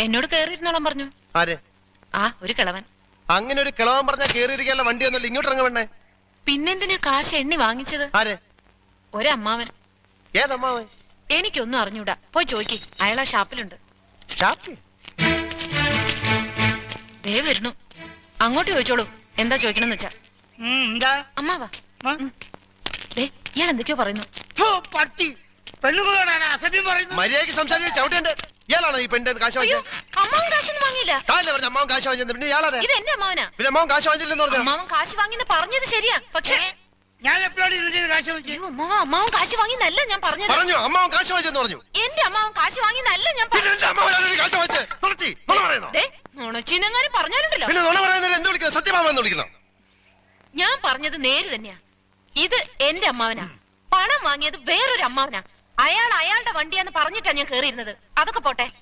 എന്നോട് കേറിയിരുന്നോളം പറഞ്ഞു. ആര്? ആ ഒരു കിളവൻ. അങ്ങനെ ഒരു കിളവൻ പറഞ്ഞാൽ കേറിയിരിക്കാനുള്ള വണ്ടി ഒന്നുമില്ല, ഇങ്ങോട്ട് ഇറങ്ങ വേണ്ടേ? പിന്നെന്തിനാ കാശ് എണ്ണി വാങ്ങിച്ചത്? ആര്? ഒരമ്മാവൻ. ഏതമ്മാവൻ? എനിക്കൊന്നും അറിഞ്ഞൂടാ, പോയി ചോയ്ക്ക്, അയാളാ ഷാപ്പിലുണ്ട്. ദേ വരുന്നു, അങ്ങോട്ട് ചോദിച്ചോളൂ എന്താ ചോദിക്കണമെന്ന് വെച്ചാ. അമ്മാവാ, ഇയാൾ എന്തൊക്കെയോ പറയുന്നു. മര്യാദയ്ക്ക് സംസാരിച്ച് ചവിട്ടേണ്ട. ഇയാളാണോ ഈ പെണ്ണിന്റെ കാശ് വാങ്ങിച്ചത്? അമ്മാവൻ കാശൊന്നും വാങ്ങിയില്ല. പറഞ്ഞു അമ്മാവൻ കാശ് വാങ്ങിച്ചത്. പിന്നെ ഇയാളാണ്? ഇത് എന്റെ അമ്മാവനാ. പിന്നെ അമ്മാവൻ കാശ് വാങ്ങിച്ചില്ലെന്ന് പറഞ്ഞു. അമ്മാവൻ കാശ് വാങ്ങിന്ന് പറഞ്ഞത് ശരിയാ, പക്ഷേ ഞാൻ എപ്പോഴാണ് ഇതിന്റെ കാശ് വാങ്ങിച്ചത്? അമ്മാവൻ കാശ് വാങ്ങിന്നല്ല ഞാൻ പറഞ്ഞത്. പറഞ്ഞു അമ്മാവൻ കാശ് വാങ്ങിച്ചെന്ന് പറഞ്ഞു. എന്റെ അമ്മാവൻ കാശ് വാങ്ങിന്നല്ല ഞാൻ പറഞ്ഞത്. നുണച്ചിനെങ്ങാനും പറഞ്ഞാലുണ്ടല്ലോ. പിന്നെ നുണ പറയുന്നതിന് എന്ത് വിളിക്കണം? സത്യമാമെന്ന് വിളിക്കണം. ഞാൻ പറഞ്ഞത് നേര് തന്നെയാ. ഇത് എന്റെ അമ്മാവനാ. പണം വാങ്ങിയത് വേറൊരു അമ്മാവനാ. അയാൾ അയാളുടെ വണ്ടിയാന്ന് പറഞ്ഞിട്ടാ ഞാൻ കേറിയിരുന്നത്. അതൊക്കെ പോട്ടെ,